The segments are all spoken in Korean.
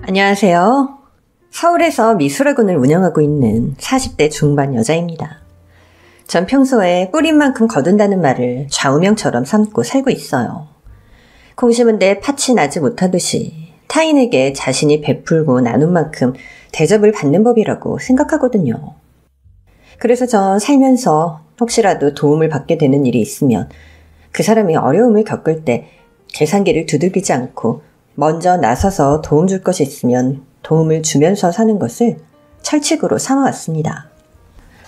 안녕하세요. 서울에서 미술학원을 운영하고 있는 40대 중반 여자입니다. 전 평소에 뿌린 만큼 거둔다는 말을 좌우명처럼 삼고 살고 있어요. 콩 심은데 팥이 나지 못하듯이 타인에게 자신이 베풀고 나눈 만큼 대접을 받는 법이라고 생각하거든요. 그래서 전 살면서 혹시라도 도움을 받게 되는 일이 있으면 그 사람이 어려움을 겪을 때 계산기를 두들기지 않고 먼저 나서서 도움 줄 것이 있으면 도움을 주면서 사는 것을 철칙으로 삼아왔습니다.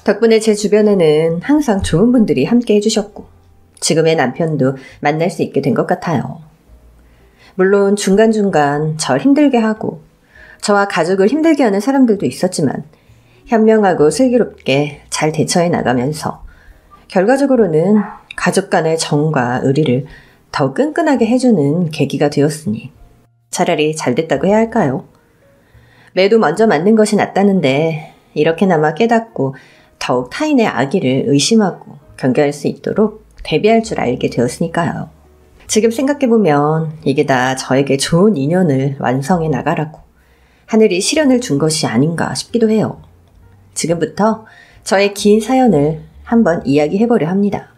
덕분에 제 주변에는 항상 좋은 분들이 함께 해주셨고 지금의 남편도 만날 수 있게 된 것 같아요. 물론 중간중간 절 힘들게 하고 저와 가족을 힘들게 하는 사람들도 있었지만 현명하고 슬기롭게 잘 대처해 나가면서 결과적으로는 가족 간의 정과 의리를 더 끈끈하게 해주는 계기가 되었으니 차라리 잘 됐다고 해야 할까요? 매도 먼저 맞는 것이 낫다는데 이렇게나마 깨닫고 더욱 타인의 악의를 의심하고 경계할 수 있도록 대비할 줄 알게 되었으니까요. 지금 생각해보면 이게 다 저에게 좋은 인연을 완성해 나가라고 하늘이 시련을 준 것이 아닌가 싶기도 해요. 지금부터 저의 긴 사연을 한번 이야기해보려 합니다.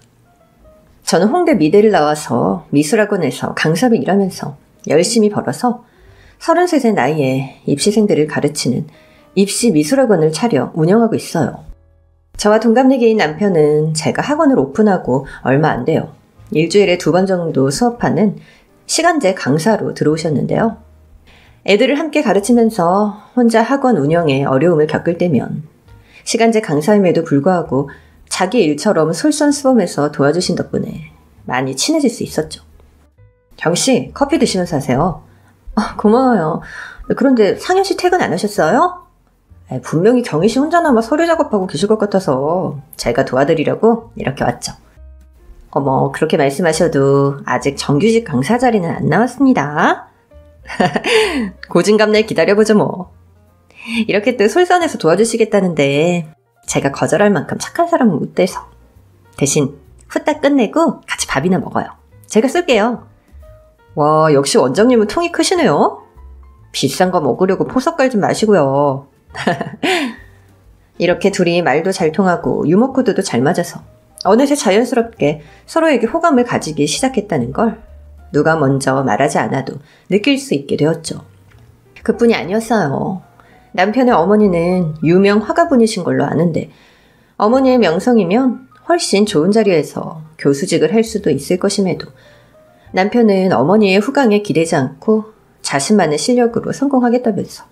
저는 홍대 미대를 나와서 미술학원에서 강사로 일하면서 열심히 벌어서 33세 나이에 입시생들을 가르치는 입시 미술학원을 차려 운영하고 있어요. 저와 동갑내기인 남편은 제가 학원을 오픈하고 얼마 안 돼요. 일주일에 2번 정도 수업하는 시간제 강사로 들어오셨는데요. 애들을 함께 가르치면서 혼자 학원 운영에 어려움을 겪을 때면 시간제 강사임에도 불구하고 자기 일처럼 솔선수범해서 도와주신 덕분에 많이 친해질 수 있었죠. 경씨, 커피 드시면서 하세요. 고마워요. 그런데 상현씨 퇴근 안 하셨어요? 분명히 경희씨 혼자 남아 서류 작업하고 계실 것 같아서 제가 도와드리려고 이렇게 왔죠. 어머, 그렇게 말씀하셔도 아직 정규직 강사 자리는 안 나왔습니다. 고진감래 기다려보죠 뭐. 이렇게 또 솔선해서 도와주시겠다는데 제가 거절할 만큼 착한 사람은 못 돼서 대신 후딱 끝내고 같이 밥이나 먹어요. 제가 쏠게요. 와, 역시 원장님은 통이 크시네요. 비싼 거 먹으려고 포석 깔지 마시고요. 이렇게 둘이 말도 잘 통하고 유머 코드도 잘 맞아서 어느새 자연스럽게 서로에게 호감을 가지기 시작했다는 걸 누가 먼저 말하지 않아도 느낄 수 있게 되었죠. 그뿐이 아니었어요. 남편의 어머니는 유명 화가분이신 걸로 아는데 어머니의 명성이면 훨씬 좋은 자리에서 교수직을 할 수도 있을 것임에도 남편은 어머니의 후광에 기대지 않고 자신만의 실력으로 성공하겠다면서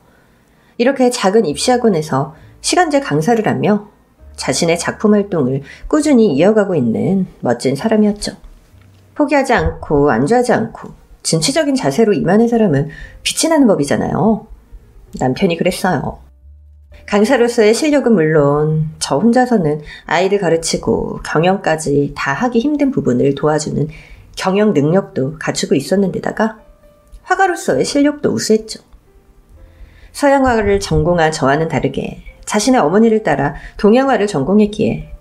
이렇게 작은 입시학원에서 시간제 강사를 하며 자신의 작품 활동을 꾸준히 이어가고 있는 멋진 사람이었죠. 포기하지 않고 안주하지 않고 진취적인 자세로 임하는 사람은 빛이 나는 법이잖아요. 남편이 그랬어요. 강사로서의 실력은 물론 저 혼자서는 아이를 가르치고 경영까지 다 하기 힘든 부분을 도와주는 경영 능력도 갖추고 있었는데다가 화가로서의 실력도 우수했죠. 서양화를 전공한 저와는 다르게 자신의 어머니를 따라 동양화를 전공했기에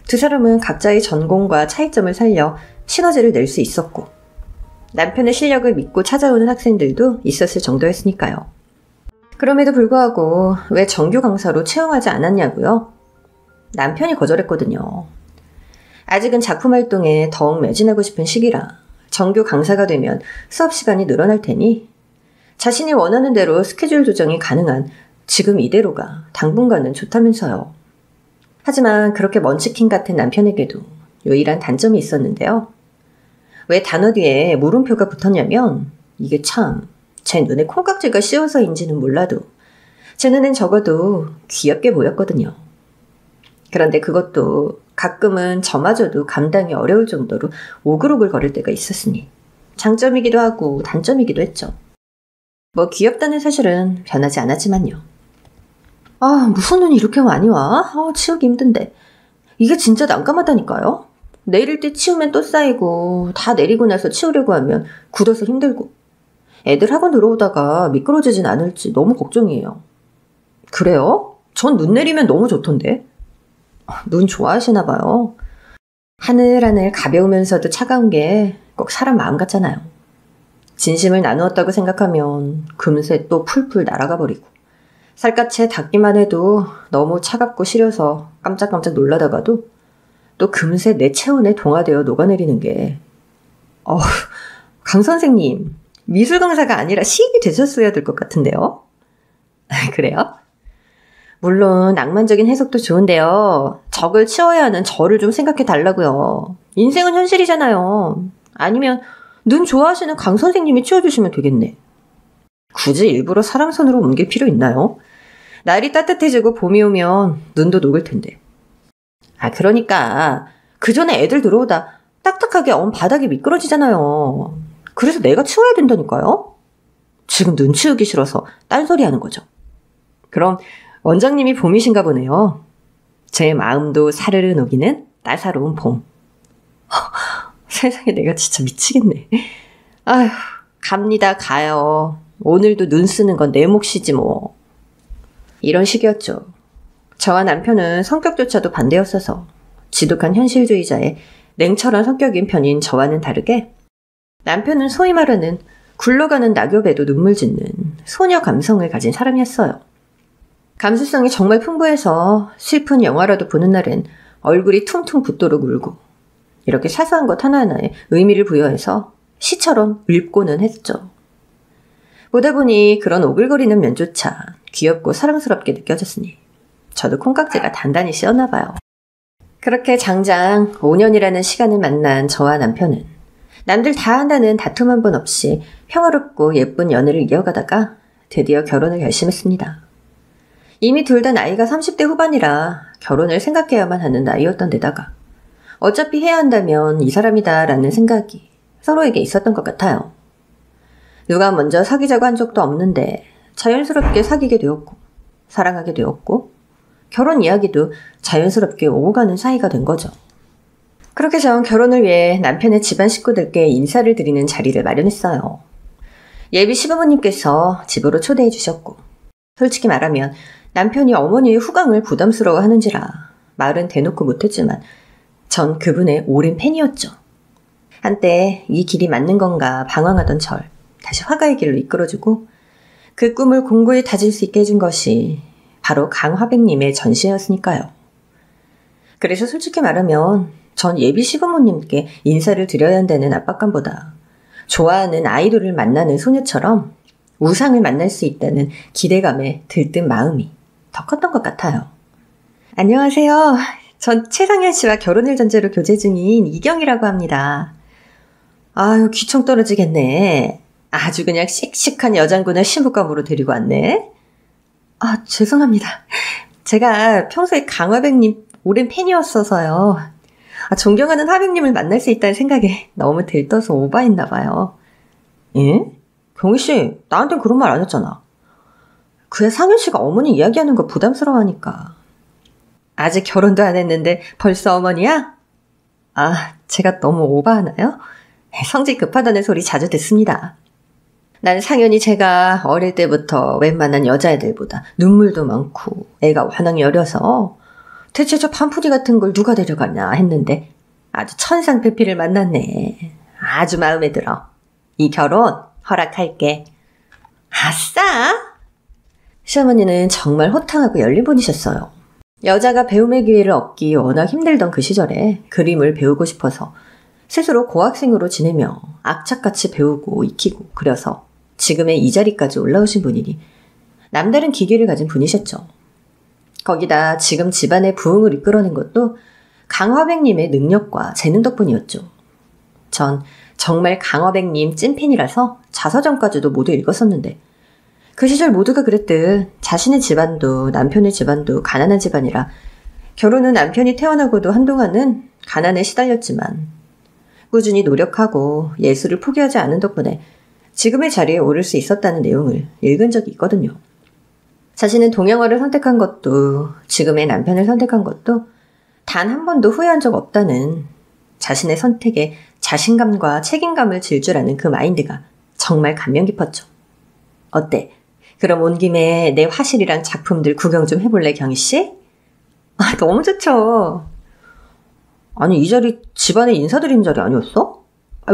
두 사람은 각자의 전공과 차이점을 살려 시너지를 낼 수 있었고 남편의 실력을 믿고 찾아오는 학생들도 있었을 정도였으니까요. 그럼에도 불구하고 왜 정규 강사로 채용하지 않았냐고요? 남편이 거절했거든요. 아직은 작품 활동에 더욱 매진하고 싶은 시기라 정규 강사가 되면 수업 시간이 늘어날 테니 자신이 원하는 대로 스케줄 조정이 가능한 지금 이대로가 당분간은 좋다면서요. 하지만 그렇게 먼치킨 같은 남편에게도 유일한 단점이 있었는데요. 왜 단어 뒤에 물음표가 붙었냐면 이게 참 제 눈에 콩깍지가 씌워서인지는 몰라도 제 눈엔 적어도 귀엽게 보였거든요. 그런데 그것도 가끔은 저마저도 감당이 어려울 정도로 오글오글 거릴 때가 있었으니 장점이기도 하고 단점이기도 했죠. 뭐 귀엽다는 사실은 변하지 않았지만요. 무슨 눈이 이렇게 많이 와? 치우기 힘든데. 이게 진짜 난감하다니까요. 내릴 때 치우면 또 쌓이고 다 내리고 나서 치우려고 하면 굳어서 힘들고 애들 학원 들어오다가 미끄러지진 않을지 너무 걱정이에요. 그래요? 전 눈 내리면 너무 좋던데. 눈 좋아하시나 봐요. 하늘하늘 가벼우면서도 차가운 게 꼭 사람 마음 같잖아요. 진심을 나누었다고 생각하면 금세 또 풀풀 날아가 버리고 살갗에 닿기만 해도 너무 차갑고 시려서 깜짝깜짝 놀라다가도 또 금세 내 체온에 동화되어 녹아내리는 게 강 선생님 미술 강사가 아니라 시인이 되셨어야 될 것 같은데요? 그래요? 물론 낭만적인 해석도 좋은데요. 적을 치워야 하는 저를 좀 생각해 달라고요. 인생은 현실이잖아요. 아니면 눈 좋아하시는 강 선생님이 치워주시면 되겠네. 굳이 일부러 사람 손으로 옮길 필요 있나요? 날이 따뜻해지고 봄이 오면 눈도 녹을 텐데. 그러니까 그 전에 애들 들어오다 딱딱하게 언 바닥이 미끄러지잖아요. 그래서 내가 치워야 된다니까요. 지금 눈 치우기 싫어서 딴소리 하는 거죠. 그럼 원장님이 봄이신가 보네요. 제 마음도 사르르 녹이는 따사로운 봄. 세상에 내가 진짜 미치겠네. 아휴, 갑니다 가요. 오늘도 눈 쓰는 건 내 몫이지 뭐. 이런 식이었죠. 저와 남편은 성격조차도 반대였어서 지독한 현실주의자의 냉철한 성격인 편인 저와는 다르게 남편은 소위 말하는 굴러가는 낙엽에도 눈물 짓는 소녀 감성을 가진 사람이었어요. 감수성이 정말 풍부해서 슬픈 영화라도 보는 날엔 얼굴이 퉁퉁 붓도록 울고 이렇게 사소한 것 하나하나에 의미를 부여해서 시처럼 읊고는 했죠. 보다 보니 그런 오글거리는 면조차 귀엽고 사랑스럽게 느껴졌으니 저도 콩깍지가 단단히 씌었나 봐요. 그렇게 장장 5년이라는 시간을 만난 저와 남편은 남들 다 한다는 다툼 한 번 없이 평화롭고 예쁜 연애를 이어가다가 드디어 결혼을 결심했습니다. 이미 둘 다 나이가 30대 후반이라 결혼을 생각해야만 하는 나이였던 데다가 어차피 해야 한다면 이 사람이다 라는 생각이 서로에게 있었던 것 같아요. 누가 먼저 사귀자고 한 적도 없는데 자연스럽게 사귀게 되었고 사랑하게 되었고 결혼 이야기도 자연스럽게 오고 가는 사이가 된 거죠. 그렇게 전 결혼을 위해 남편의 집안 식구들께 인사를 드리는 자리를 마련했어요. 예비 시부모님께서 집으로 초대해 주셨고 솔직히 말하면 남편이 어머니의 후광을 부담스러워하는지라 말은 대놓고 못했지만 전 그분의 오랜 팬이었죠. 한때 이 길이 맞는 건가 방황하던 절 다시 화가의 길로 이끌어주고 그 꿈을 공고히 다질 수 있게 해준 것이 바로 강화백님의 전시였으니까요. 그래서 솔직히 말하면 전 예비 시부모님께 인사를 드려야 한다는 압박감보다 좋아하는 아이돌을 만나는 소녀처럼 우상을 만날 수 있다는 기대감에 들뜬 마음이 더 컸던 것 같아요. 안녕하세요. 전 최상현 씨와 결혼을 전제로 교제 중인 이경이라고 합니다. 아유, 귀청 떨어지겠네. 아주 그냥 씩씩한 여장군을 신부감으로 데리고 왔네. 죄송합니다. 제가 평소에 강화백님 오랜 팬이었어서요. 존경하는 화백님을 만날 수 있다는 생각에 너무 들떠서 오바했나 봐요. 예? 경희씨, 나한텐 그런 말 안 했잖아. 그야 상현씨가 어머니 이야기하는 거 부담스러워하니까. 아직 결혼도 안 했는데 벌써 어머니야? 제가 너무 오바하나요? 성질 급하다는 소리 자주 듣습니다. 난 상현이 제가 어릴 때부터 웬만한 여자애들보다 눈물도 많고 애가 워낙 여려서 대체 저 반푸디 같은 걸 누가 데려가냐 했는데 아주 천상페피를 만났네. 아주 마음에 들어. 이 결혼 허락할게. 아싸! 시어머니는 정말 호탕하고 열린 분이셨어요. 여자가 배움의 기회를 얻기 워낙 힘들던 그 시절에 그림을 배우고 싶어서 스스로 고학생으로 지내며 악착같이 배우고 익히고 그려서 지금의 이 자리까지 올라오신 분이니 남다른 기계를 가진 분이셨죠. 거기다 지금 집안의 부흥을 이끌어낸 것도 강화백님의 능력과 재능 덕분이었죠. 전 정말 강화백님 찐팬이라서 자서전까지도 모두 읽었었는데 그 시절 모두가 그랬듯 자신의 집안도 남편의 집안도 가난한 집안이라 결혼 후 남편이 태어나고도 한동안은 가난에 시달렸지만 꾸준히 노력하고 예술을 포기하지 않은 덕분에 지금의 자리에 오를 수 있었다는 내용을 읽은 적이 있거든요. 자신은 동양화를 선택한 것도 지금의 남편을 선택한 것도 단 한 번도 후회한 적 없다는 자신의 선택에 자신감과 책임감을 질 줄 아는 그 마인드가 정말 감명 깊었죠. 어때? 그럼 온 김에 내 화실이랑 작품들 구경 좀 해볼래, 경희씨? 너무 좋죠. 아니, 이 자리 집안에 인사드리는 자리 아니었어?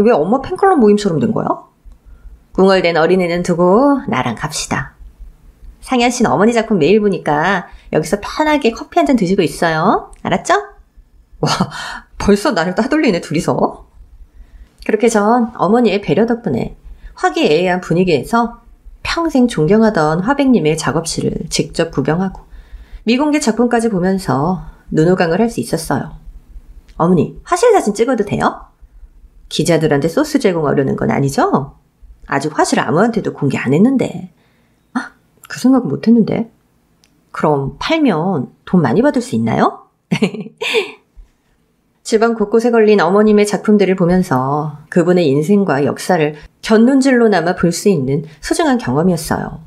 왜 엄마 팬클럽 모임처럼 된 거야? 웅얼된 어린애는 두고 나랑 갑시다. 상현 씨는 어머니 작품 매일 보니까 여기서 편하게 커피 한 잔 드시고 있어요. 알았죠? 와, 벌써 나를 따돌리네, 둘이서. 그렇게 전 어머니의 배려 덕분에 화기애애한 분위기에서 평생 존경하던 화백님의 작업실을 직접 구경하고 미공개 작품까지 보면서 눈호강을 할 수 있었어요. 어머니, 화실 사진 찍어도 돼요? 기자들한테 소스 제공하려는 건 아니죠? 아직 화실 아무한테도 공개 안 했는데. 아, 그 생각은 못 했는데. 그럼 팔면 돈 많이 받을 수 있나요? 집안 곳곳에 걸린 어머님의 작품들을 보면서 그분의 인생과 역사를 곁눈질로나마 볼 수 있는 소중한 경험이었어요.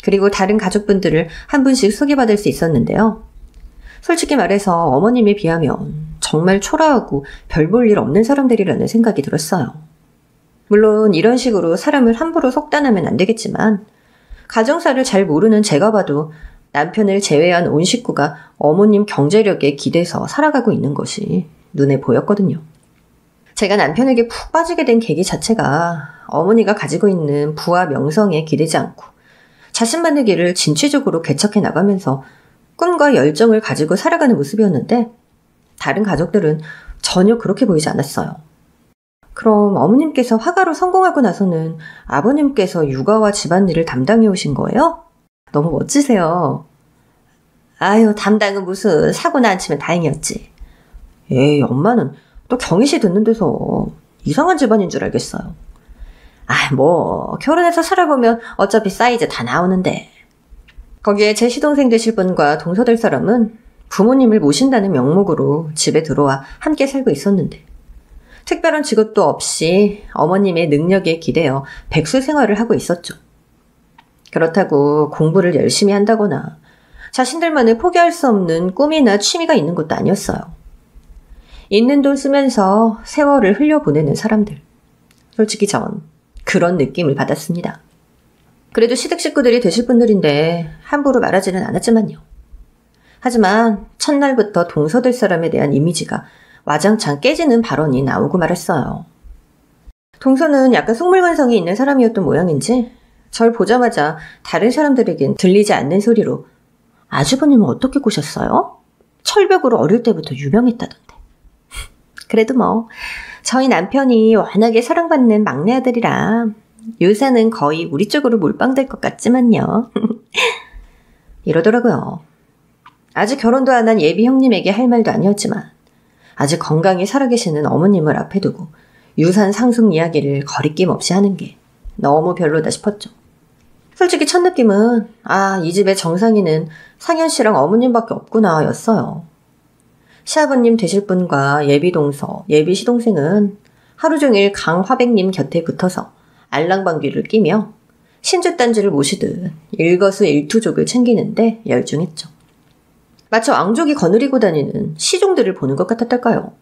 그리고 다른 가족분들을 한 분씩 소개받을 수 있었는데요. 솔직히 말해서 어머님에 비하면 정말 초라하고 별 볼 일 없는 사람들이라는 생각이 들었어요. 물론 이런 식으로 사람을 함부로 속단하면 안 되겠지만 가정사를 잘 모르는 제가 봐도 남편을 제외한 온 식구가 어머님 경제력에 기대서 살아가고 있는 것이 눈에 보였거든요. 제가 남편에게 푹 빠지게 된 계기 자체가 어머니가 가지고 있는 부와 명성에 기대지 않고 자신만의 길을 진취적으로 개척해 나가면서 꿈과 열정을 가지고 살아가는 모습이었는데 다른 가족들은 전혀 그렇게 보이지 않았어요. 그럼 어머님께서 화가로 성공하고 나서는 아버님께서 육아와 집안일을 담당해 오신 거예요? 너무 멋지세요. 아유, 담당은 무슨, 사고나 안 치면 다행이었지. 에이, 엄마는 또 경희씨 듣는 데서 이상한 집안인 줄 알겠어요. 아, 뭐 결혼해서 살아보면 어차피 사이즈 다 나오는데. 거기에 제 시동생 되실 분과 동서될 사람은 부모님을 모신다는 명목으로 집에 들어와 함께 살고 있었는데 특별한 직업도 없이 어머님의 능력에 기대어 백수 생활을 하고 있었죠. 그렇다고 공부를 열심히 한다거나 자신들만의 포기할 수 없는 꿈이나 취미가 있는 것도 아니었어요. 있는 돈 쓰면서 세월을 흘려보내는 사람들. 솔직히 전 그런 느낌을 받았습니다. 그래도 시댁 식구들이 되실 분들인데 함부로 말하지는 않았지만요. 하지만 첫날부터 동서될 사람에 대한 이미지가 와장창 깨지는 발언이 나오고 말았어요. 동서는 약간 속물관성이 있는 사람이었던 모양인지 절 보자마자 다른 사람들에겐 들리지 않는 소리로 아주버님은 어떻게 꼬셨어요? 철벽으로 어릴 때부터 유명했다던데. 그래도 뭐 저희 남편이 워낙에 사랑받는 막내 아들이라 요새는 거의 우리 쪽으로 몰빵될 것 같지만요. 이러더라고요. 아직 결혼도 안 한 예비 형님에게 할 말도 아니었지만 아직 건강히 살아계시는 어머님을 앞에 두고 유산 상속 이야기를 거리낌 없이 하는 게 너무 별로다 싶었죠. 솔직히 첫 느낌은 이 집의 정상인은 상현 씨랑 어머님밖에 없구나 였어요. 시아버님 되실 분과 예비 동서, 예비 시동생은 하루 종일 강화백님 곁에 붙어서 알랑방귀를 끼며 신주단지를 모시듯 일거수일투족을 챙기는데 열중했죠. 마치 왕족이 거느리고 다니는 시종들을 보는 것 같았달까요?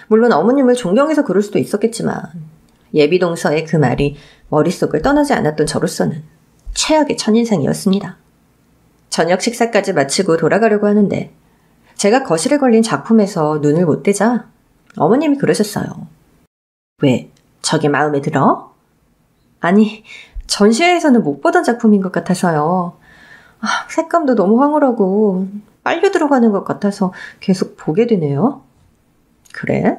물론 어머님을 존경해서 그럴 수도 있었겠지만 예비동서의 그 말이 머릿속을 떠나지 않았던 저로서는 최악의 첫인상이었습니다. 저녁 식사까지 마치고 돌아가려고 하는데 제가 거실에 걸린 작품에서 눈을 못 떼자 어머님이 그러셨어요. 왜? 저게 마음에 들어? 아니, 전시회에서는 못 보던 작품인 것 같아서요. 색감도 너무 황홀하고 빨려 들어가는 것 같아서 계속 보게 되네요. 그래?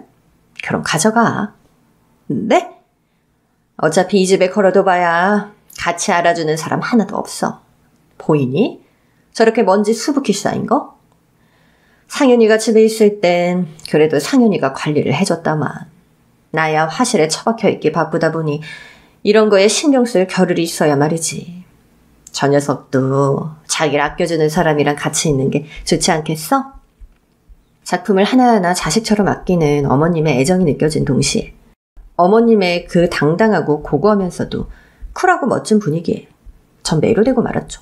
그럼 가져가. 네? 어차피 이 집에 걸어둬봐야 같이 알아주는 사람 하나도 없어. 보이니? 저렇게 먼지 수북히 쌓인 거? 상현이가 집에 있을 땐 그래도 상현이가 관리를 해줬다만 나야 화실에 처박혀 있기 바쁘다 보니 이런 거에 신경 쓸 겨를이 있어야 말이지. 저 녀석도 자기를 아껴주는 사람이랑 같이 있는 게 좋지 않겠어? 작품을 하나하나 자식처럼 아끼는 어머님의 애정이 느껴진 동시에 어머님의 그 당당하고 고고하면서도 쿨하고 멋진 분위기에 전 매료되고 말았죠.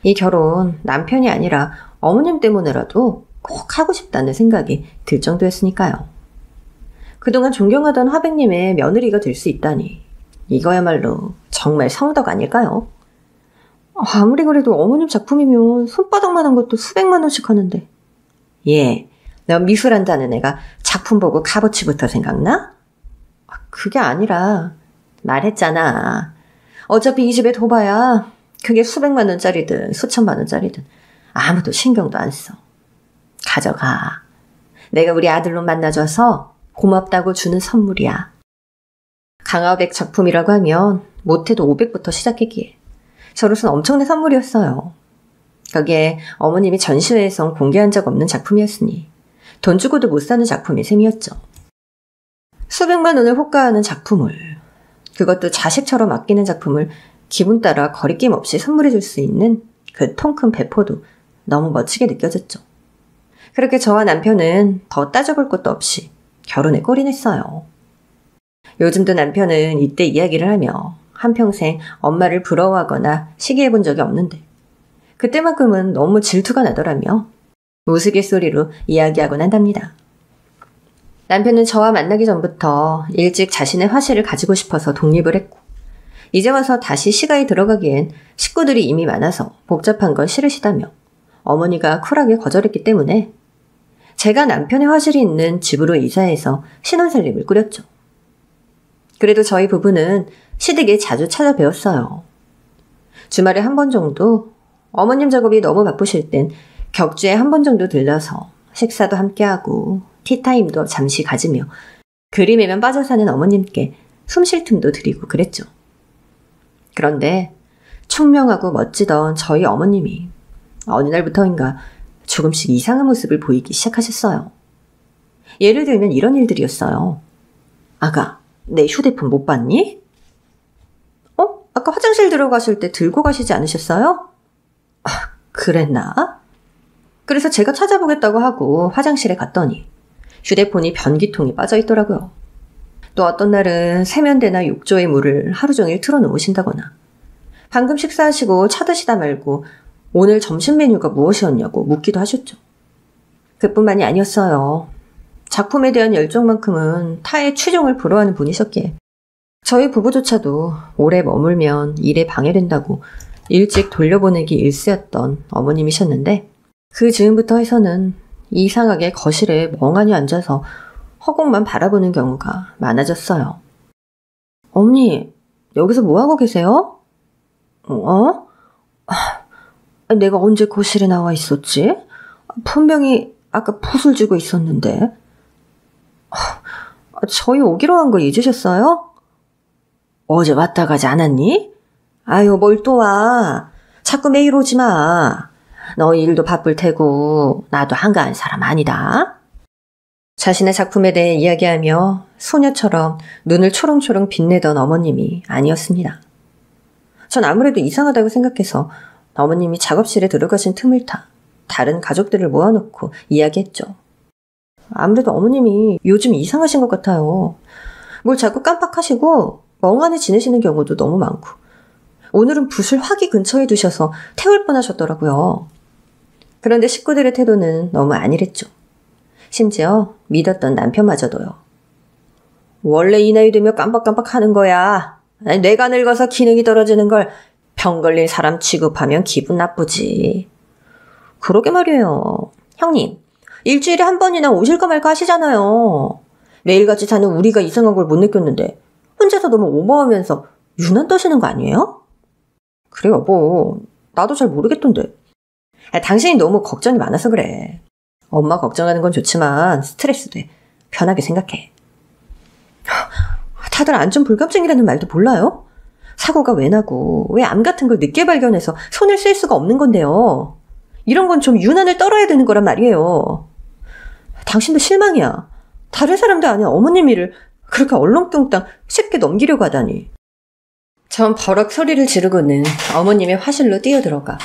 이 결혼 남편이 아니라 어머님 때문에라도 꼭 하고 싶다는 생각이 들 정도였으니까요. 그동안 존경하던 화백님의 며느리가 될 수 있다니 이거야말로 정말 성덕 아닐까요? 아무리 그래도 어머님 작품이면 손바닥만한 것도 수백만 원씩 하는데. 너 미술한다는 애가 작품 보고 값어치부터 생각나? 그게 아니라 말했잖아. 어차피 이 집에 둬봐야 그게 수백만 원짜리든 수천만 원짜리든 아무도 신경도 안 써. 가져가. 내가 우리 아들로 만나줘서 고맙다고 주는 선물이야. 강화백 작품이라고 하면 못해도 500부터 시작했기에 저로서는 엄청난 선물이었어요. 거기에 어머님이 전시회에선 공개한 적 없는 작품이었으니 돈 주고도 못 사는 작품이 셈이었죠. 수백만 원을 호가하는 작품을, 그것도 자식처럼 아끼는 작품을 기분 따라 거리낌 없이 선물해 줄 수 있는 그 통 큰 배포도 너무 멋지게 느껴졌죠. 그렇게 저와 남편은 더 따져볼 것도 없이 결혼에 골인했어요. 요즘도 남편은 이때 이야기를 하며 한평생 엄마를 부러워하거나 시기해 본 적이 없는데 그때만큼은 너무 질투가 나더라며 우스갯소리로 이야기하곤 한답니다. 남편은 저와 만나기 전부터 일찍 자신의 화실을 가지고 싶어서 독립을 했고 이제 와서 다시 시가에 들어가기엔 식구들이 이미 많아서 복잡한 건 싫으시다며 어머니가 쿨하게 거절했기 때문에 제가 남편의 화실이 있는 집으로 이사해서 신혼살림을 꾸렸죠. 그래도 저희 부부는 시댁에 자주 찾아뵈었어요. 주말에 한 번 정도, 어머님 작업이 너무 바쁘실 땐 격주에 한 번 정도 들러서 식사도 함께하고 티타임도 잠시 가지며 그림에만 빠져 사는 어머님께 숨 쉴 틈도 드리고 그랬죠. 그런데 총명하고 멋지던 저희 어머님이 어느 날부터인가 조금씩 이상한 모습을 보이기 시작하셨어요. 예를 들면 이런 일들이었어요. 아가, 내 휴대폰 못 봤니? 아까 화장실 들어가실 때 들고 가시지 않으셨어요? 그랬나? 그래서 제가 찾아보겠다고 하고 화장실에 갔더니 휴대폰이 변기통에 빠져 있더라고요. 또 어떤 날은 세면대나 욕조의 물을 하루 종일 틀어놓으신다거나 방금 식사하시고 차 드시다 말고 오늘 점심 메뉴가 무엇이었냐고 묻기도 하셨죠. 그뿐만이 아니었어요. 작품에 대한 열정만큼은 타의 취종을 불허하는 분이셨기에 저희 부부조차도 오래 머물면 일에 방해된다고 일찍 돌려보내기 일쑤였던 어머님이셨는데 그 즈음부터 해서는 이상하게 거실에 멍하니 앉아서 허공만 바라보는 경우가 많아졌어요. 어머니, 여기서 뭐하고 계세요? 내가 언제 거실에 나와 있었지? 분명히 아까 붓을 쥐고 있었는데. 저희 오기로 한 거 잊으셨어요? 어제 왔다 가지 않았니? 아유, 뭘 또 와. 자꾸 매일 오지 마. 너 일도 바쁠 테고 나도 한가한 사람 아니다. 자신의 작품에 대해 이야기하며 소녀처럼 눈을 초롱초롱 빛내던 어머님이 아니었습니다. 전 아무래도 이상하다고 생각해서 어머님이 작업실에 들어가신 틈을 타 다른 가족들을 모아놓고 이야기했죠. 아무래도 어머님이 요즘 이상하신 것 같아요. 뭘 자꾸 깜빡하시고 멍하니 지내시는 경우도 너무 많고 오늘은 붓을 화기 근처에 두셔서 태울 뻔하셨더라고요. 그런데 식구들의 태도는 너무 안일했죠. 심지어 믿었던 남편마저도요. 원래 이 나이 되면 깜빡깜빡 하는 거야. 뇌가 늙어서 기능이 떨어지는 걸 병 걸린 사람 취급하면 기분 나쁘지. 그러게 말이에요. 형님, 일주일에 한 번이나 오실까 말까 하시잖아요. 매일같이 사는 우리가 이상한 걸 못 느꼈는데 혼자서 너무 오버하면서 유난 떠시는 거 아니에요? 그래 여보, 나도 잘 모르겠던데. 당신이 너무 걱정이 많아서 그래. 엄마 걱정하는 건 좋지만 스트레스 돼. 편하게 생각해. 다들 안전 불감증이라는 말도 몰라요? 사고가 왜 나고 왜 암 같은 걸 늦게 발견해서 손을 쓸 수가 없는 건데요. 이런 건 좀 유난을 떨어야 되는 거란 말이에요. 당신도 실망이야. 다른 사람도 아닌 어머님 일을 그렇게 얼렁뚱땅 쉽게 넘기려고 하다니. 전 버럭 소리를 지르고는 어머님의 화실로 뛰어들어가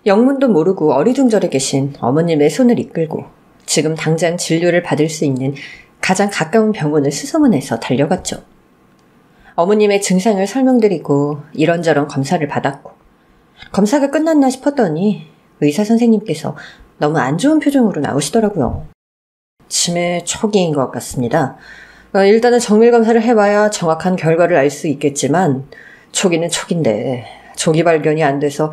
영문도 모르고 어리둥절해 계신 어머님의 손을 이끌고 지금 당장 진료를 받을 수 있는 가장 가까운 병원을 수소문해서 달려갔죠. 어머님의 증상을 설명드리고 이런저런 검사를 받았고 검사가 끝났나 싶었더니 의사 선생님께서 너무 안 좋은 표정으로 나오시더라고요. 치매 초기인 것 같습니다. 일단은 정밀검사를 해봐야 정확한 결과를 알 수 있겠지만 초기는 초기인데 조기 발견이 안 돼서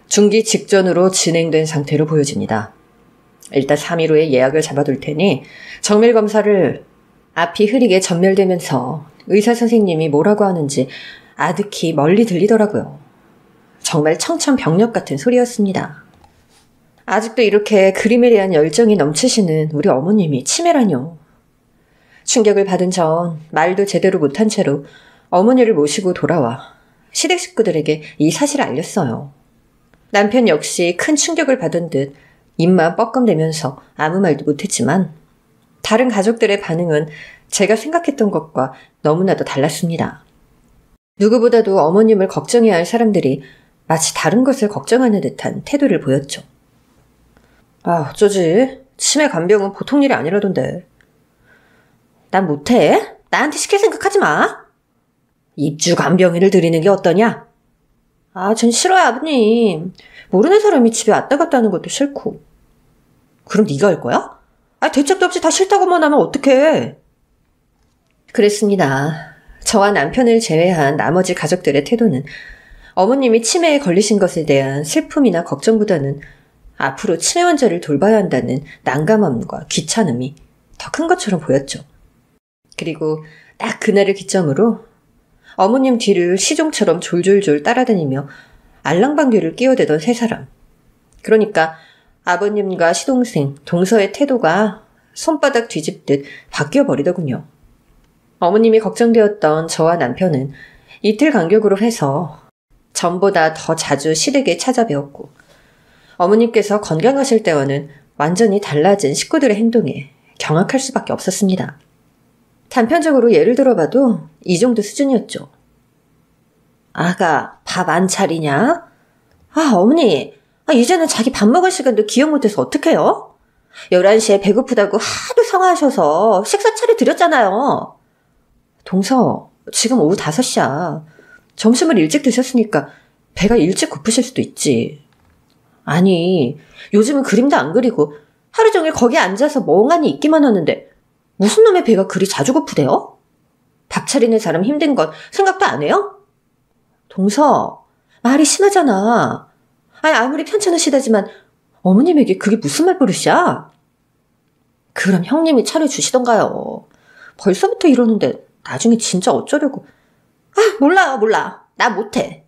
중기 직전으로 진행된 상태로 보여집니다. 일단 3일 후에 예약을 잡아둘 테니 정밀검사를 앞이 흐리게 전멸되면서 의사 선생님이 뭐라고 하는지 아득히 멀리 들리더라고요. 정말 청천벽력 같은 소리였습니다. 아직도 이렇게 그림에 대한 열정이 넘치시는 우리 어머님이 치매라뇨. 충격을 받은 전 말도 제대로 못한 채로 어머니를 모시고 돌아와 시댁 식구들에게 이 사실을 알렸어요. 남편 역시 큰 충격을 받은 듯 입만 뻐끔대면서 아무 말도 못했지만 다른 가족들의 반응은 제가 생각했던 것과 너무나도 달랐습니다. 누구보다도 어머님을 걱정해야 할 사람들이 마치 다른 것을 걱정하는 듯한 태도를 보였죠. 어쩌지? 치매 간병은 보통 일이 아니라던데. 난 못해? 나한테 시킬 생각하지 마. 입주 간병인을 들이는 게 어떠냐? 전 싫어요, 아버님. 모르는 사람이 집에 왔다 갔다 하는 것도 싫고. 그럼 네가 할 거야? 대책도 없이 다 싫다고만 하면 어떡해? 그랬습니다. 저와 남편을 제외한 나머지 가족들의 태도는 어머님이 치매에 걸리신 것에 대한 슬픔이나 걱정보다는 앞으로 치매 환자를 돌봐야 한다는 난감함과 귀찮음이 더 큰 것처럼 보였죠. 그리고 딱 그날을 기점으로 어머님 뒤를 시종처럼 졸졸졸 따라다니며 알랑방귀를 끼어대던 세 사람. 그러니까 아버님과 시동생, 동서의 태도가 손바닥 뒤집듯 바뀌어버리더군요. 어머님이 걱정되었던 저와 남편은 이틀 간격으로 해서 전보다 더 자주 시댁에 찾아뵈었고 어머님께서 건강하실 때와는 완전히 달라진 식구들의 행동에 경악할 수밖에 없었습니다. 단편적으로 예를 들어봐도 이 정도 수준이었죠. 아가 밥 안 차리냐? 어머니 이제는 자기 밥 먹을 시간도 기억 못해서 어떡해요? 11시에 배고프다고 하도 성화하셔서 식사 차려드렸잖아요. 동서, 지금 오후 5시야. 점심을 일찍 드셨으니까 배가 일찍 고프실 수도 있지. 아니, 요즘은 그림도 안 그리고 하루 종일 거기에 앉아서 멍하니 있기만 하는데 무슨 놈의 배가 그리 자주 고프대요? 밥 차리는 사람 힘든 건 생각도 안 해요? 동서, 말이 심하잖아. 아무리 편찮으시다지만 어머님에게 그게 무슨 말버릇이야? 그럼 형님이 차려주시던가요. 벌써부터 이러는데 나중에 진짜 어쩌려고. 몰라. 나 못해.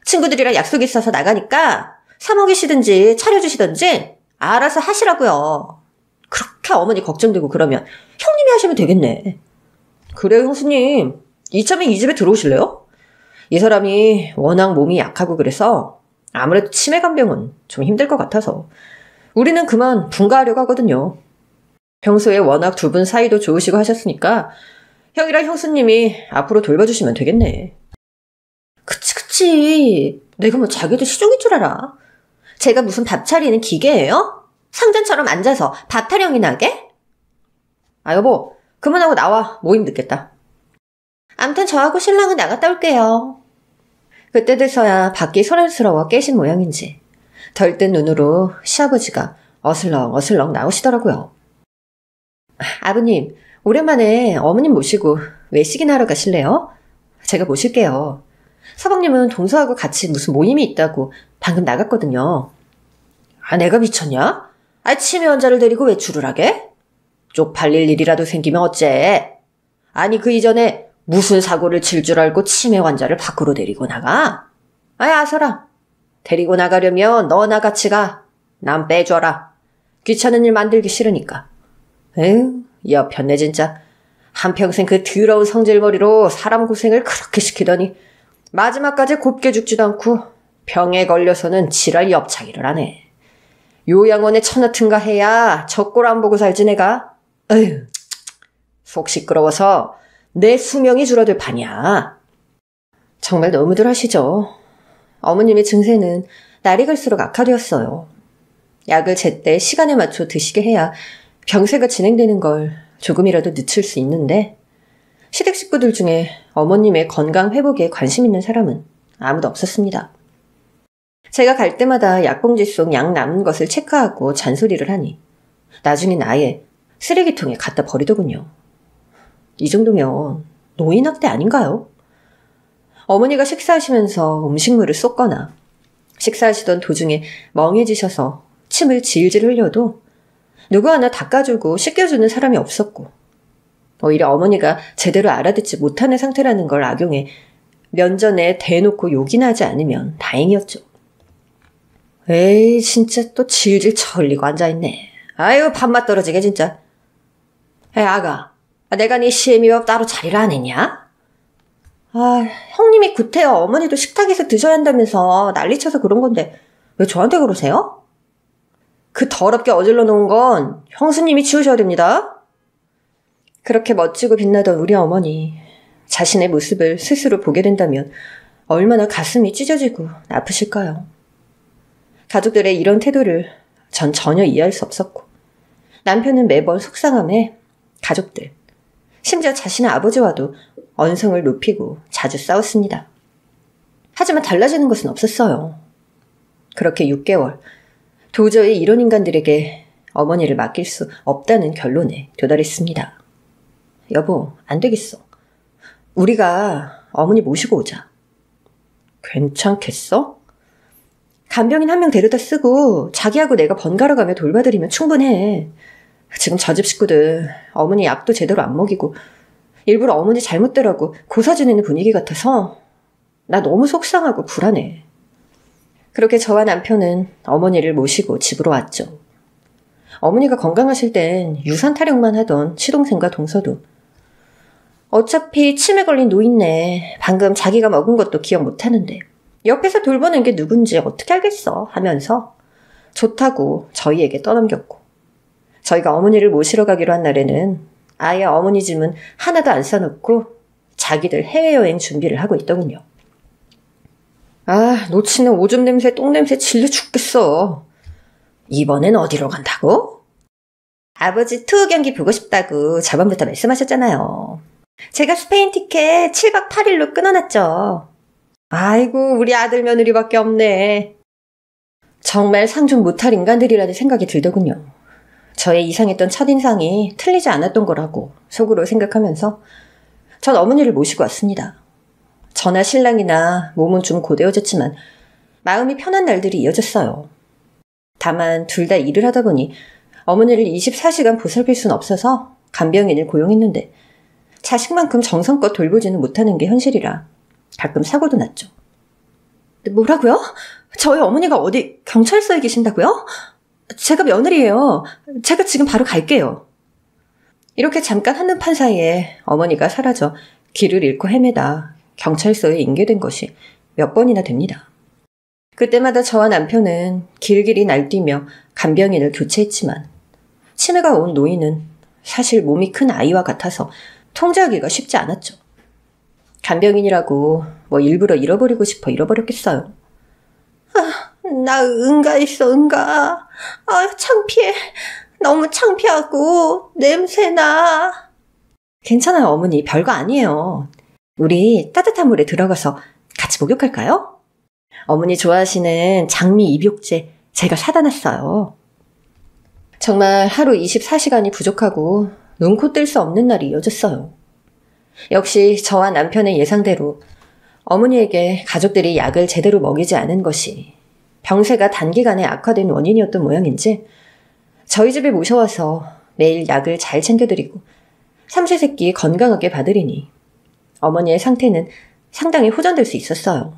친구들이랑 약속 있어서 나가니까 사 먹이시든지 차려주시든지 알아서 하시라고요. 그렇게 어머니 걱정되고 그러면 형님이 하시면 되겠네. 그래요, 형수님. 이참에 이 집에 들어오실래요? 이 사람이 워낙 몸이 약하고 그래서 아무래도 치매 간병은 좀 힘들 것 같아서 우리는 그만 분가하려고 하거든요. 평소에 워낙 두 분 사이도 좋으시고 하셨으니까 형이랑 형수님이 앞으로 돌봐주시면 되겠네. 그치. 내가 뭐 자기도 시종일 줄 알아. 제가 무슨 밥 차리는 기계예요? 상전처럼 앉아서 밥 타령이나 하게? 여보, 그만하고 나와. 모임 늦겠다. 암튼 저하고 신랑은 나갔다 올게요. 그때 돼서야 밖이 소란스러워 깨신 모양인지 덜뜬 눈으로 시아버지가 어슬렁 나오시더라고요. 아버님, 오랜만에 어머님 모시고 외식이나 하러 가실래요? 제가 모실게요. 서방님은 동서하고 같이 무슨 모임이 있다고 방금 나갔거든요. 내가 미쳤냐? 치매 환자를 데리고 외출을 하게? 쪽팔릴 일이라도 생기면 어째? 아니 그 이전에 무슨 사고를 칠 줄 알고 치매 환자를 밖으로 데리고 나가? 아서라. 데리고 나가려면 너나 같이 가. 난 빼줘라. 귀찮은 일 만들기 싫으니까. 에휴, 여편네 진짜. 한평생 그 더러운 성질머리로 사람 고생을 그렇게 시키더니 마지막까지 곱게 죽지도 않고 병에 걸려서는 지랄 엽차기를 하네. 요양원에 처넣든가 해야 젖골 안 보고 살지 내가. 에휴, 속 시끄러워서 내 수명이 줄어들 판이야. 정말 너무들 하시죠. 어머님의 증세는 날이 갈수록 악화되었어요. 약을 제때 시간에 맞춰 드시게 해야 병세가 진행되는 걸 조금이라도 늦출 수 있는데 시댁 식구들 중에 어머님의 건강 회복에 관심 있는 사람은 아무도 없었습니다. 제가 갈 때마다 약봉지 속 약 남은 것을 체크하고 잔소리를 하니 나중엔 아예 쓰레기통에 갖다 버리더군요. 이 정도면 노인학대 아닌가요? 어머니가 식사하시면서 음식물을 쏟거나 식사하시던 도중에 멍해지셔서 침을 질질 흘려도 누구 하나 닦아주고 씻겨주는 사람이 없었고 오히려 어머니가 제대로 알아듣지 못하는 상태라는 걸 악용해 면전에 대놓고 욕이나 하지 않으면 다행이었죠. 에이, 진짜 또 질질 철리고 앉아있네. 아유, 밥맛 떨어지게 진짜. 에이, 아가, 내가 네 시애미밥 따로 자리를 안 했냐? 아, 형님이 구태여 어머니도 식탁에서 드셔야 한다면서 난리쳐서 그런 건데 왜 저한테 그러세요? 그 더럽게 어질러 놓은 건 형수님이 치우셔야 됩니다. 그렇게 멋지고 빛나던 우리 어머니, 자신의 모습을 스스로 보게 된다면 얼마나 가슴이 찢어지고 아프실까요? 가족들의 이런 태도를 전 전혀 이해할 수 없었고, 남편은 매번 속상함에 가족들, 심지어 자신의 아버지와도 언성을 높이고 자주 싸웠습니다. 하지만 달라지는 것은 없었어요. 그렇게 6개월, 도저히 이런 인간들에게 어머니를 맡길 수 없다는 결론에 도달했습니다. 여보, 안 되겠어. 우리가 어머니 모시고 오자. 괜찮겠어? 간병인 한 명 데려다 쓰고 자기하고 내가 번갈아 가며 돌봐드리면 충분해. 지금 저 집 식구들 어머니 약도 제대로 안 먹이고 일부러 어머니 잘못되라고 고사 지내는 분위기 같아서 나 너무 속상하고 불안해. 그렇게 저와 남편은 어머니를 모시고 집으로 왔죠. 어머니가 건강하실 땐 유산 타령만 하던 시동생과 동서도 어차피 치매 걸린 노인네, 방금 자기가 먹은 것도 기억 못하는데 옆에서 돌보는 게 누군지 어떻게 알겠어 하면서 좋다고 저희에게 떠넘겼고, 저희가 어머니를 모시러 가기로 한 날에는 아예 어머니 짐은 하나도 안 싸놓고 자기들 해외여행 준비를 하고 있더군요. 아, 놓치는 오줌 냄새, 똥 냄새 질려 죽겠어. 이번엔 어디로 간다고? 아버지 투어 경기 보고 싶다고 저번부터 말씀하셨잖아요. 제가 스페인 티켓 7박 8일로 끊어놨죠. 아이고, 우리 아들 며느리밖에 없네. 정말 상종 못할 인간들이라는 생각이 들더군요. 저의 이상했던 첫인상이 틀리지 않았던 거라고 속으로 생각하면서 전 어머니를 모시고 왔습니다. 저나 신랑이나 몸은 좀 고되어졌지만 마음이 편한 날들이 이어졌어요. 다만 둘 다 일을 하다 보니 어머니를 24시간 보살필 순 없어서 간병인을 고용했는데 자식만큼 정성껏 돌보지는 못하는 게 현실이라 가끔 사고도 났죠. 뭐라고요? 저희 어머니가 어디 경찰서에 계신다고요? 제가 며느리예요. 제가 지금 바로 갈게요. 이렇게 잠깐 한눈판 사이에 어머니가 사라져 길을 잃고 헤매다 경찰서에 인계된 것이 몇 번이나 됩니다. 그때마다 저와 남편은 길길이 날뛰며 간병인을 교체했지만 치매가 온 노인은 사실 몸이 큰 아이와 같아서 통제하기가 쉽지 않았죠. 간병인이라고 뭐 일부러 잃어버리고 싶어 잃어버렸겠어요. 나 응가했어, 응가. 창피해. 너무 창피하고 냄새나. 괜찮아요, 어머니. 별거 아니에요. 우리 따뜻한 물에 들어가서 같이 목욕할까요? 어머니 좋아하시는 장미 입욕제 제가 사다 놨어요. 정말 하루 24시간이 부족하고 눈코 뜰 수 없는 날이 이어졌어요. 역시 저와 남편의 예상대로 어머니에게 가족들이 약을 제대로 먹이지 않은 것이 병세가 단기간에 악화된 원인이었던 모양인지 저희 집에 모셔와서 매일 약을 잘 챙겨드리고 삼시세끼 건강하게 봐드리니 어머니의 상태는 상당히 호전될 수 있었어요.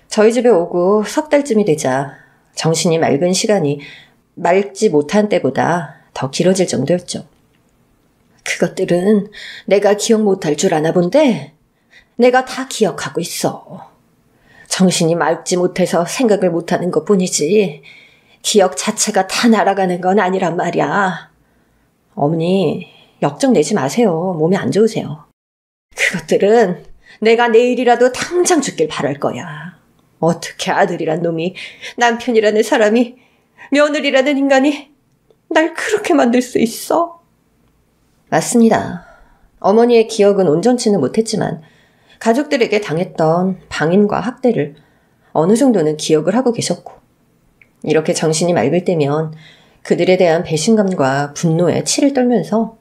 저희 집에 오고 석 달쯤이 되자 정신이 맑은 시간이 맑지 못한 때보다 더 길어질 정도였죠. 그것들은 내가 기억 못할 줄 아나 본데 내가 다 기억하고 있어. 정신이 맑지 못해서 생각을 못하는 것뿐이지 기억 자체가 다 날아가는 건 아니란 말이야. 어머니, 역정 내지 마세요. 몸이 안 좋으세요. 그것들은 내가 내일이라도 당장 죽길 바랄 거야. 어떻게 아들이란 놈이, 남편이라는 사람이, 며느리라는 인간이 날 그렇게 만들 수 있어? 맞습니다. 어머니의 기억은 온전치는 못했지만 가족들에게 당했던 방임과 학대를 어느 정도는 기억을 하고 계셨고, 이렇게 정신이 맑을 때면 그들에 대한 배신감과 분노에 치를 떨면서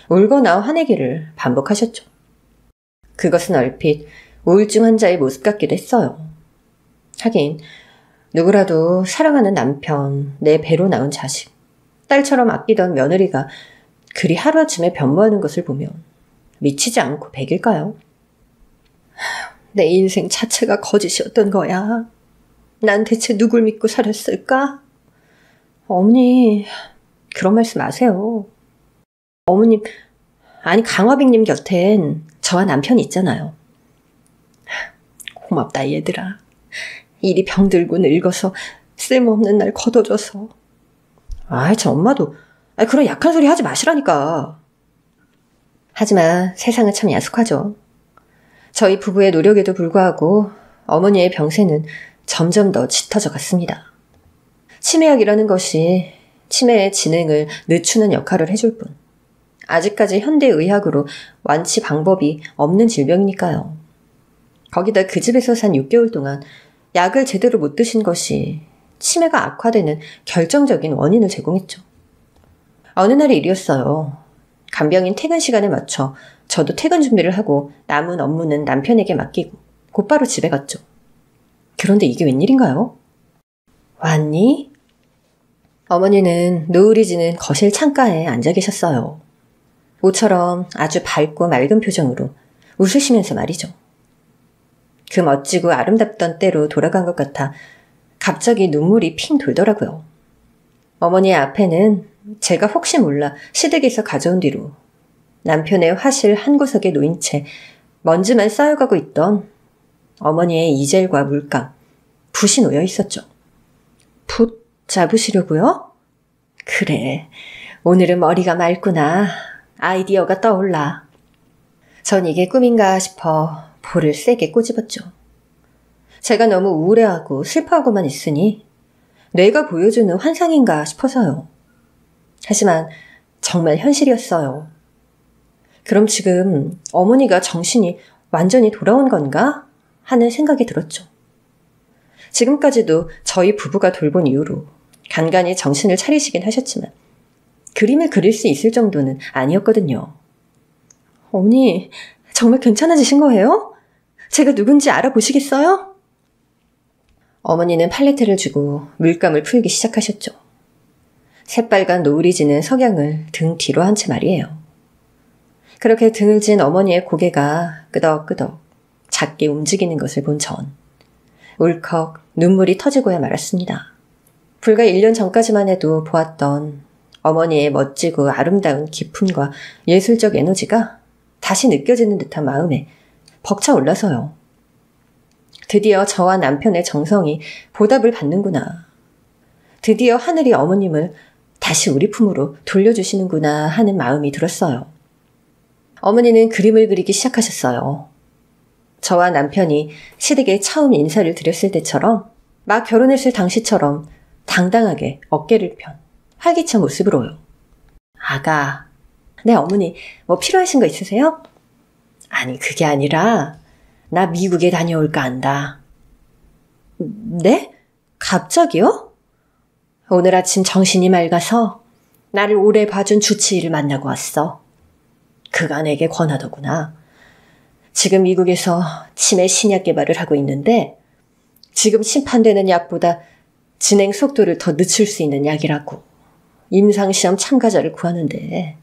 울거나 화내기를 반복하셨죠. 그것은 얼핏 우울증 환자의 모습 같기도 했어요. 하긴 누구라도 사랑하는 남편, 내 배로 낳은 자식, 딸처럼 아끼던 며느리가 그리 하루아침에 변모하는 것을 보면 미치지 않고 백일까요? 내 인생 자체가 거짓이었던 거야. 난 대체 누굴 믿고 살았을까? 어머니, 그런 말씀 마세요. 어머님, 아니 강화백님 곁엔 저와 남편이 있잖아요. 고맙다 얘들아. 일이 병들고 늙어서 쓸모없는 날 거둬줘서. 저 엄마도 그런 약한 소리 하지 마시라니까. 하지만 세상은 참 야속하죠. 저희 부부의 노력에도 불구하고 어머니의 병세는 점점 더 짙어져 갔습니다. 치매약이라는 것이 치매의 진행을 늦추는 역할을 해줄 뿐 아직까지 현대의학으로 완치 방법이 없는 질병이니까요. 거기다 그 집에서 산 6개월 동안 약을 제대로 못 드신 것이 치매가 악화되는 결정적인 원인을 제공했죠. 어느 날의 일이었어요. 간병인 퇴근 시간에 맞춰 저도 퇴근 준비를 하고 남은 업무는 남편에게 맡기고 곧바로 집에 갔죠. 그런데 이게 웬일인가요? 왔니? 어머니는 노을이 지는 거실 창가에 앉아 계셨어요. 모처럼 아주 밝고 맑은 표정으로 웃으시면서 말이죠. 그 멋지고 아름답던 때로 돌아간 것 같아 갑자기 눈물이 핑 돌더라고요. 어머니의 앞에는 제가 혹시 몰라 시댁에서 가져온 뒤로 남편의 화실 한 구석에 놓인 채 먼지만 쌓여가고 있던 어머니의 이젤과 물감, 붓이 놓여 있었죠. 붓 잡으시려고요? 그래, 오늘은 머리가 맑구나. 아이디어가 떠올라. 전 이게 꿈인가 싶어 볼을 세게 꼬집었죠. 제가 너무 우울해하고 슬퍼하고만 있으니 뇌가 보여주는 환상인가 싶어서요. 하지만 정말 현실이었어요. 그럼 지금 어머니가 정신이 완전히 돌아온 건가 하는 생각이 들었죠. 지금까지도 저희 부부가 돌본 이후로 간간히 정신을 차리시긴 하셨지만 그림을 그릴 수 있을 정도는 아니었거든요. 어머니, 정말 괜찮아지신 거예요? 제가 누군지 알아보시겠어요? 어머니는 팔레트를 주고 물감을 풀기 시작하셨죠. 새빨간 노을이 지는 석양을 등 뒤로 한 채 말이에요. 그렇게 등을 진 어머니의 고개가 끄덕끄덕 작게 움직이는 것을 본 전 울컥 눈물이 터지고야 말았습니다. 불과 1년 전까지만 해도 보았던 어머니의 멋지고 아름다운 기품과 예술적 에너지가 다시 느껴지는 듯한 마음에 벅차 올라서요. 드디어 저와 남편의 정성이 보답을 받는구나. 드디어 하늘이 어머님을 다시 우리 품으로 돌려주시는구나 하는 마음이 들었어요. 어머니는 그림을 그리기 시작하셨어요. 저와 남편이 시댁에 처음 인사를 드렸을 때처럼 막 결혼했을 당시처럼 당당하게 어깨를 편 활기찬 모습으로요. 아가, 네 어머니 뭐 필요하신 거 있으세요? 아니 그게 아니라 나 미국에 다녀올까 한다. 네? 갑자기요? 오늘 아침 정신이 맑아서 나를 오래 봐준 주치의를 만나고 왔어. 그가 내게 권하더구나. 지금 미국에서 치매 신약 개발을 하고 있는데 지금 심판되는 약보다 진행 속도를 더 늦출 수 있는 약이라고. 임상시험 참가자를 구하는데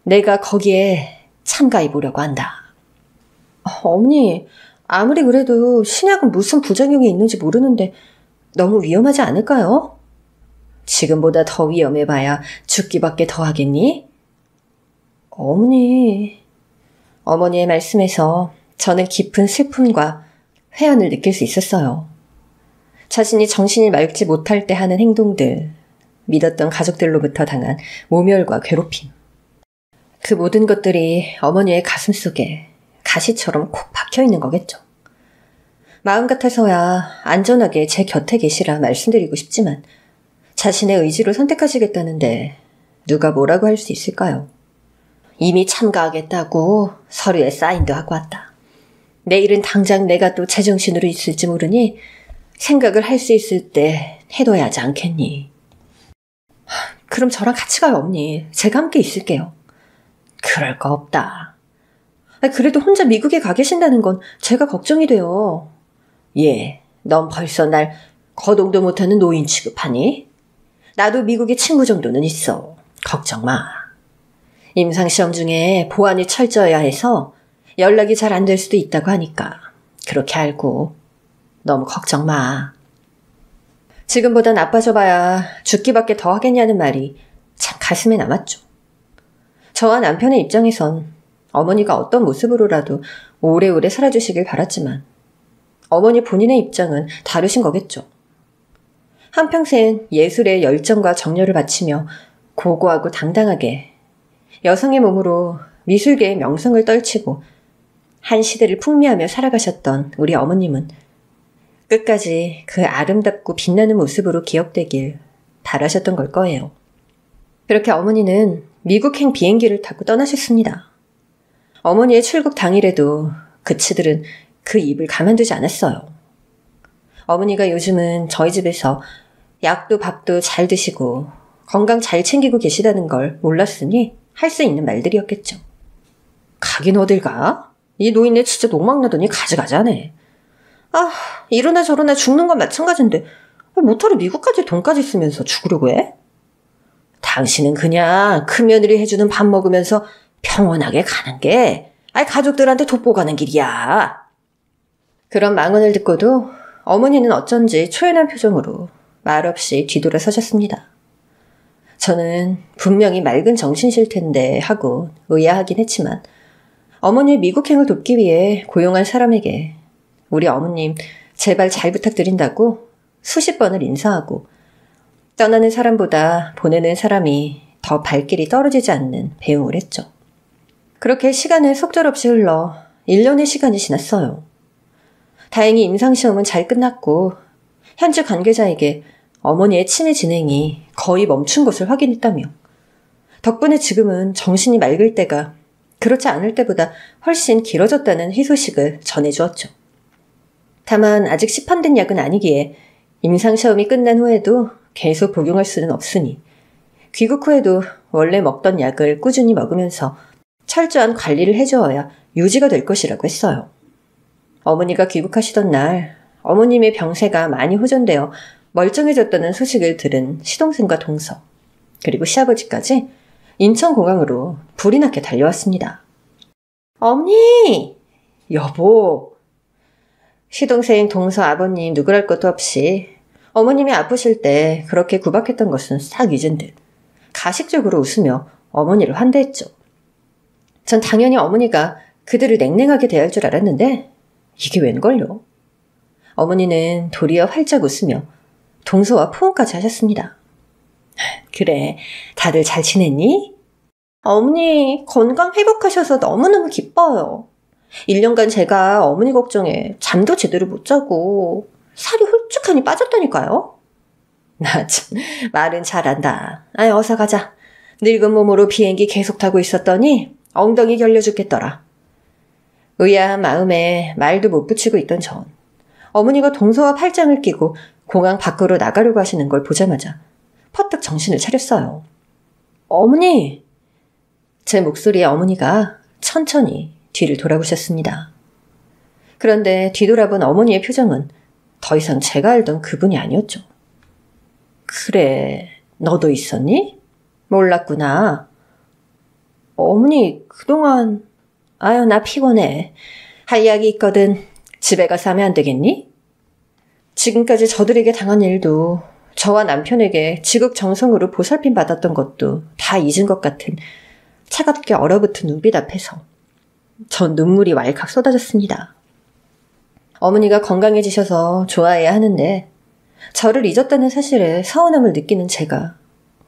내가 거기에 참가해 보려고 한다. 어머니, 아무리 그래도 신약은 무슨 부작용이 있는지 모르는데 너무 위험하지 않을까요? 지금보다 더 위험해봐야 죽기밖에 더 하겠니? 어머니의 말씀에서 저는 깊은 슬픔과 회한을 느낄 수 있었어요. 자신이 정신이 맑지 못할 때 하는 행동들, 믿었던 가족들로부터 당한 모멸과 괴롭힘. 그 모든 것들이 어머니의 가슴 속에 가시처럼 콕 박혀있는 거겠죠. 마음 같아서야 안전하게 제 곁에 계시라 말씀드리고 싶지만 자신의 의지로 선택하시겠다는데 누가 뭐라고 할 수 있을까요? 이미 참가하겠다고 서류에 사인도 하고 왔다. 내일은 당장 내가 또 제정신으로 있을지 모르니 생각을 할 수 있을 때 해둬야 하지 않겠니? 그럼 저랑 같이 가요, 어머니. 제가 함께 있을게요. 그럴 거 없다. 그래도 혼자 미국에 가 계신다는 건 제가 걱정이 돼요. 넌 벌써 날 거동도 못하는 노인 취급하니? 나도 미국에 친구 정도는 있어. 걱정 마. 임상시험 중에 보안이 철저해야 해서 연락이 잘 안 될 수도 있다고 하니까 그렇게 알고 너무 걱정 마. 지금보다 나빠져봐야 죽기밖에 더 하겠냐는 말이 참 가슴에 남았죠. 저와 남편의 입장에선 어머니가 어떤 모습으로라도 오래오래 살아주시길 바랐지만 어머니 본인의 입장은 다르신 거겠죠. 한평생 예술에 열정과 정열을 바치며 고고하고 당당하게 여성의 몸으로 미술계의 명성을 떨치고 한 시대를 풍미하며 살아가셨던 우리 어머님은 끝까지 그 아름답고 빛나는 모습으로 기억되길 바라셨던 걸 거예요. 그렇게 어머니는 미국행 비행기를 타고 떠나셨습니다. 어머니의 출국 당일에도 그치들은 그 입을 가만두지 않았어요. 어머니가 요즘은 저희 집에서 약도 밥도 잘 드시고 건강 잘 챙기고 계시다는 걸 몰랐으니 할 수 있는 말들이었겠죠. 가긴 어딜 가? 이 노인네 진짜 농막나더니 가지가지하네. 아, 이러나 저러나 죽는 건 마찬가지인데 뭐하러 미국까지 돈까지 쓰면서 죽으려고 해? 당신은 그냥 큰며느리 해주는 밥 먹으면서 평온하게 가는 게 가족들한테 돋보가는 길이야. 그런 망언을 듣고도 어머니는 어쩐지 초연한 표정으로 말없이 뒤돌아서셨습니다. 저는 분명히 맑은 정신실 텐데 하고 의아하긴 했지만 어머니의 미국행을 돕기 위해 고용한 사람에게 우리 어머님 제발 잘 부탁드린다고 수십 번을 인사하고 떠나는 사람보다 보내는 사람이 더 발길이 떨어지지 않는 배웅을 했죠. 그렇게 시간은 속절없이 흘러 1년의 시간이 지났어요. 다행히 임상시험은 잘 끝났고 현지 관계자에게 어머니의 치매 진행이 거의 멈춘 것을 확인했다며 덕분에 지금은 정신이 맑을 때가 그렇지 않을 때보다 훨씬 길어졌다는 희소식을 전해주었죠. 다만 아직 시판된 약은 아니기에 임상시험이 끝난 후에도 계속 복용할 수는 없으니 귀국 후에도 원래 먹던 약을 꾸준히 먹으면서 철저한 관리를 해주어야 유지가 될 것이라고 했어요. 어머니가 귀국하시던 날 어머님의 병세가 많이 호전되어 멀쩡해졌다는 소식을 들은 시동생과 동서 그리고 시아버지까지 인천공항으로 불이 나게 달려왔습니다. 어머니! 여보! 시동생, 동서, 아버님 누구랄 것도 없이 어머님이 아프실 때 그렇게 구박했던 것은 싹 잊은 듯 가식적으로 웃으며 어머니를 환대했죠. 전 당연히 어머니가 그들을 냉랭하게 대할 줄 알았는데 이게 웬걸요? 어머니는 도리어 활짝 웃으며 동서와 포옹까지 하셨습니다. 그래, 다들 잘 지냈니? 어머니 건강 회복하셔서 너무너무 기뻐요. 1년간 제가 어머니 걱정에 잠도 제대로 못 자고 살이 홀쭉하니 빠졌다니까요. 나 참 말은 잘한다. 어서 가자. 늙은 몸으로 비행기 계속 타고 있었더니 엉덩이 결려 죽겠더라. 의아한 마음에 말도 못 붙이고 있던 전 어머니가 동서와 팔짱을 끼고 공항 밖으로 나가려고 하시는 걸 보자마자 퍼뜩 정신을 차렸어요. 어머니! 제 목소리에 어머니가 천천히 뒤를 돌아보셨습니다. 그런데 뒤돌아본 어머니의 표정은 더 이상 제가 알던 그분이 아니었죠. 그래, 너도 있었니? 몰랐구나. 어머니, 그동안 나 피곤해. 할 이야기 있거든. 집에 가서 하면 안 되겠니? 지금까지 저들에게 당한 일도 저와 남편에게 지극정성으로 보살핌 받았던 것도 다 잊은 것 같은 차갑게 얼어붙은 눈빛 앞에서 전 눈물이 왈칵 쏟아졌습니다. 어머니가 건강해지셔서 좋아해야 하는데 저를 잊었다는 사실에 서운함을 느끼는 제가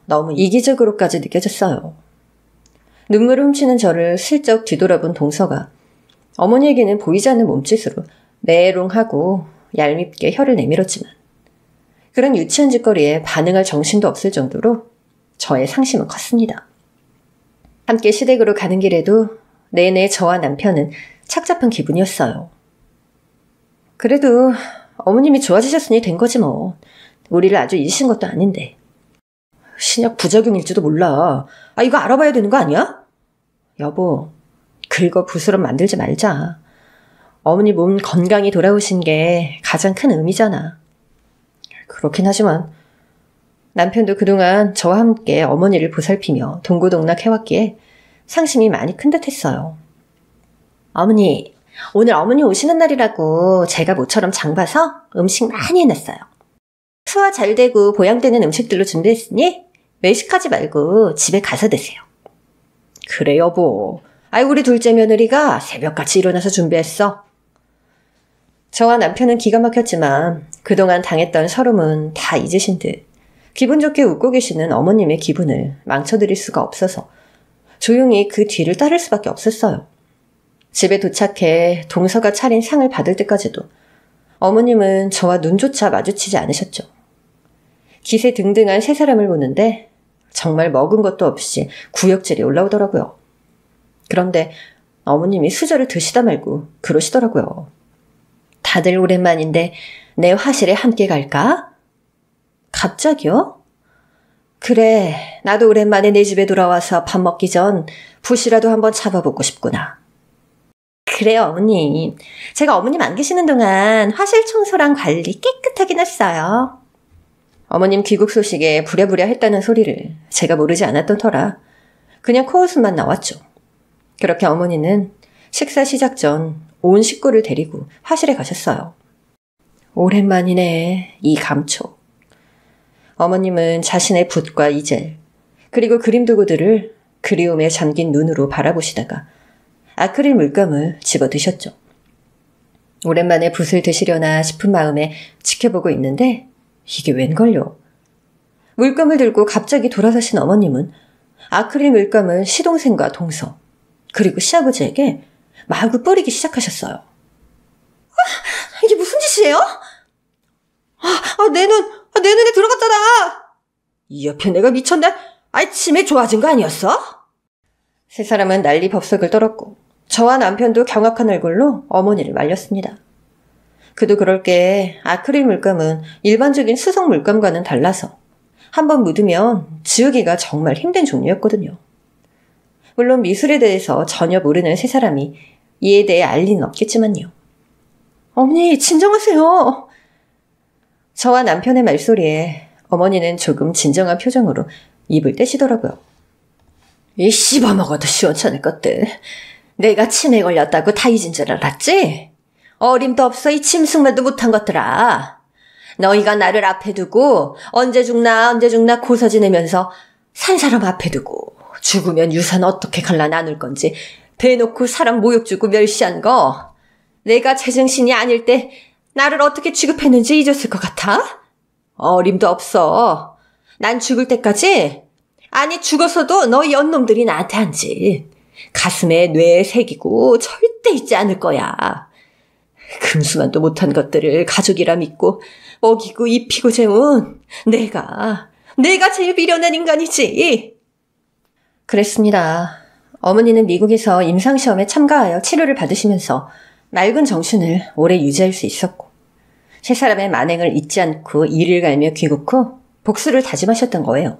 너무 이기적으로까지 느껴졌어요. 눈물을 훔치는 저를 슬쩍 뒤돌아본 동서가 어머니에게는 보이지 않는 몸짓으로 메롱하고 얄밉게 혀를 내밀었지만 그런 유치한 짓거리에 반응할 정신도 없을 정도로 저의 상심은 컸습니다. 함께 시댁으로 가는 길에도 내내 저와 남편은 착잡한 기분이었어요. 그래도 어머님이 좋아지셨으니 된 거지 뭐. 우리를 아주 잊으신 것도 아닌데. 신약 부작용일지도 몰라. 이거 알아봐야 되는 거 아니야? 여보, 긁어 부스럼 만들지 말자. 어머니 몸 건강히 돌아오신 게 가장 큰 의미잖아. 그렇긴 하지만 남편도 그동안 저와 함께 어머니를 보살피며 동고동락 해왔기에 상심이 많이 큰 듯했어요. 어머니, 오늘 어머니 오시는 날이라고 제가 모처럼 장 봐서 음식 많이 해놨어요. 소화 잘 되고 보양되는 음식들로 준비했으니 외식하지 말고 집에 가서 드세요. 그래 여보. 우리 둘째 며느리가 새벽같이 일어나서 준비했어. 저와 남편은 기가 막혔지만 그동안 당했던 서름은 다 잊으신 듯 기분 좋게 웃고 계시는 어머님의 기분을 망쳐드릴 수가 없어서 조용히 그 뒤를 따를 수밖에 없었어요. 집에 도착해 동서가 차린 상을 받을 때까지도 어머님은 저와 눈조차 마주치지 않으셨죠. 기세등등한 세 사람을 보는데 정말 먹은 것도 없이 구역질이 올라오더라고요. 그런데 어머님이 수저를 드시다 말고 그러시더라고요. 다들 오랜만인데 내 화실에 함께 갈까? 갑자기요? 그래, 나도 오랜만에 내 집에 돌아와서 밥 먹기 전 붓이라도 한번 잡아보고 싶구나. 그래요, 어머님. 제가 어머님 안 계시는 동안 화실 청소랑 관리 깨끗하긴 했어요. 어머님 귀국 소식에 부랴부랴 했다는 소리를 제가 모르지 않았던 터라 그냥 코웃음만 나왔죠. 그렇게 어머니는 식사 시작 전 온 식구를 데리고 화실에 가셨어요. 오랜만이네, 이 감촉. 어머님은 자신의 붓과 이젤, 그리고 그림 도구들을 그리움에 잠긴 눈으로 바라보시다가 아크릴 물감을 집어 드셨죠. 오랜만에 붓을 드시려나 싶은 마음에 지켜보고 있는데 이게 웬걸요. 물감을 들고 갑자기 돌아서신 어머님은 아크릴 물감을 시동생과 동서, 그리고 시아버지에게 마구 뿌리기 시작하셨어요. 이게 무슨 짓이에요? 내 눈에 들어갔잖아. 이 옆에 내가 미쳤네. 치매 좋아진 거 아니었어? 세 사람은 난리 법석을 떨었고 저와 남편도 경악한 얼굴로 어머니를 말렸습니다. 그도 그럴 게 아크릴 물감은 일반적인 수성 물감과는 달라서 한번 묻으면 지우기가 정말 힘든 종류였거든요. 물론 미술에 대해서 전혀 모르는 세 사람이 이에 대해 알 리는 없겠지만요. 어머니, 진정하세요. 저와 남편의 말소리에 어머니는 조금 진정한 표정으로 입을 떼시더라고요. 이 씹어먹어도 시원찮을 것들. 내가 치매 걸렸다고 다 잊은 줄 알았지? 어림도 없어 이 짐승만도 못한 것들아. 너희가 나를 앞에 두고 언제 죽나 고사 지내면서 산 사람 앞에 두고 죽으면 유산 어떻게 갈라 나눌 건지 대놓고 사람 모욕 주고 멸시한 거 내가 제정신이 아닐 때 나를 어떻게 취급했는지 잊었을 것 같아? 어림도 없어. 난 죽을 때까지, 아니 죽어서도 너희 연놈들이 나한테 한지 가슴에 뇌에 새기고 절대 잊지 않을 거야. 금수만도 못한 것들을 가족이라 믿고 먹이고 입히고 재운 내가 제일 미련한 인간이지. 그랬습니다. 어머니는 미국에서 임상시험에 참가하여 치료를 받으시면서 맑은 정신을 오래 유지할 수 있었고 세 사람의 만행을 잊지 않고 이를 갈며 귀국 후 복수를 다짐하셨던 거예요.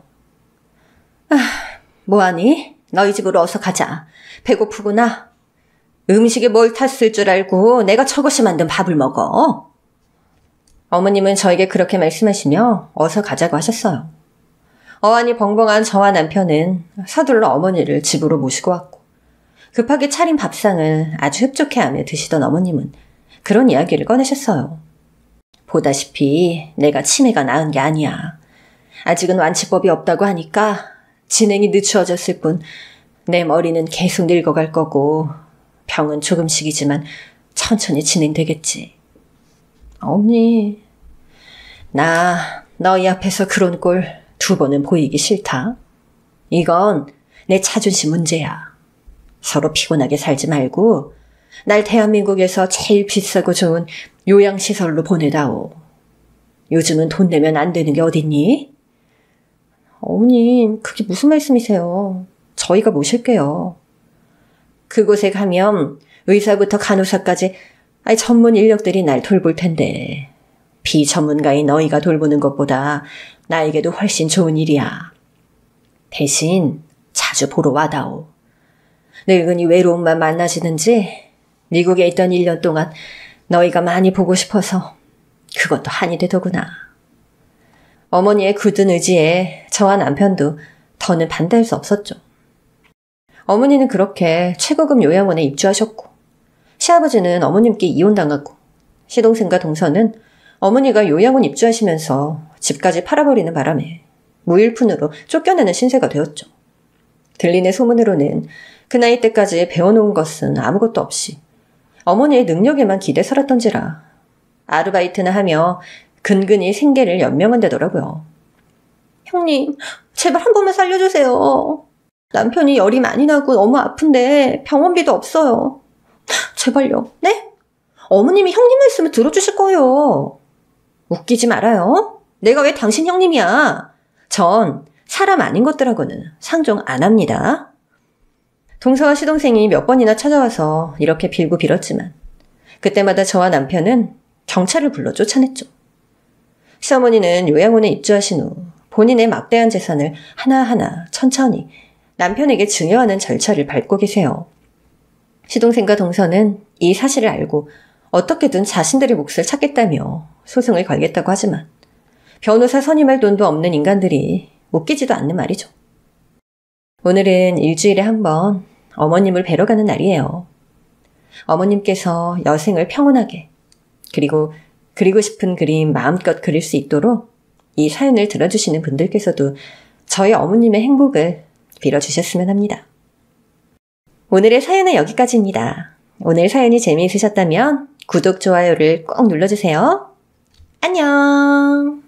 뭐하니? 너희 집으로 어서 가자. 배고프구나. 음식에 뭘 탔을 줄 알고 내가 저것이 만든 밥을 먹어. 어머님은 저에게 그렇게 말씀하시며 어서 가자고 하셨어요. 어안이 벙벙한 저와 남편은 서둘러 어머니를 집으로 모시고 왔고 급하게 차린 밥상을 아주 흡족해하며 드시던 어머님은 그런 이야기를 꺼내셨어요. 보다시피 내가 치매가 나은 게 아니야. 아직은 완치법이 없다고 하니까 진행이 늦추어졌을 뿐 내 머리는 계속 늙어갈 거고 병은 조금씩이지만 천천히 진행되겠지. 어머니, 나 너희 앞에서 그런 꼴 2번은 보이기 싫다. 이건 내 자존심 문제야. 서로 피곤하게 살지 말고 날 대한민국에서 제일 비싸고 좋은 요양시설로 보내다오. 요즘은 돈 내면 안 되는 게 어딨니? 어머님, 그게 무슨 말씀이세요? 저희가 모실게요. 그곳에 가면 의사부터 간호사까지 전문 인력들이 날 돌볼 텐데 비전문가인 너희가 돌보는 것보다 나에게도 훨씬 좋은 일이야. 대신 자주 보러 와다오. 늙은이 외로움만 만나지는지 미국에 있던 1년 동안 너희가 많이 보고 싶어서 그것도 한이 되더구나. 어머니의 굳은 의지에 저와 남편도 더는 반대할 수 없었죠. 어머니는 그렇게 최고급 요양원에 입주하셨고, 시아버지는 어머님께 이혼당하고, 시동생과 동서는 어머니가 요양원 입주하시면서 집까지 팔아버리는 바람에 무일푼으로 쫓겨나는 신세가 되었죠. 들리는 소문으로는 그 나이 때까지 배워놓은 것은 아무것도 없이 어머니의 능력에만 기대 살았던지라 아르바이트나 하며 근근히 생계를 연명한다더라고요. 형님, 제발 한 번만 살려주세요. 남편이 열이 많이 나고 너무 아픈데 병원비도 없어요. 제발요. 네? 어머님이 형님 말씀을 들어주실 거예요. 웃기지 말아요. 내가 왜 당신 형님이야. 전 사람 아닌 것들하고는 상종 안 합니다. 동서와 시동생이 몇 번이나 찾아와서 이렇게 빌고 빌었지만 그때마다 저와 남편은 경찰을 불러 쫓아냈죠. 시어머니는 요양원에 입주하신 후 본인의 막대한 재산을 하나하나 천천히 남편에게 증여하는 절차를 밟고 계세요. 시동생과 동서는 이 사실을 알고 어떻게든 자신들의 몫을 찾겠다며 소송을 걸겠다고 하지만 변호사 선임할 돈도 없는 인간들이 웃기지도 않는 말이죠. 오늘은 일주일에 한 번 어머님을 뵈러 가는 날이에요. 어머님께서 여생을 평온하게 그리고 그리고 싶은 그림 마음껏 그릴 수 있도록 이 사연을 들어주시는 분들께서도 저희 어머님의 행복을 빌어주셨으면 합니다. 오늘의 사연은 여기까지입니다. 오늘 사연이 재미있으셨다면 구독, 좋아요를 꼭 눌러주세요. 안녕!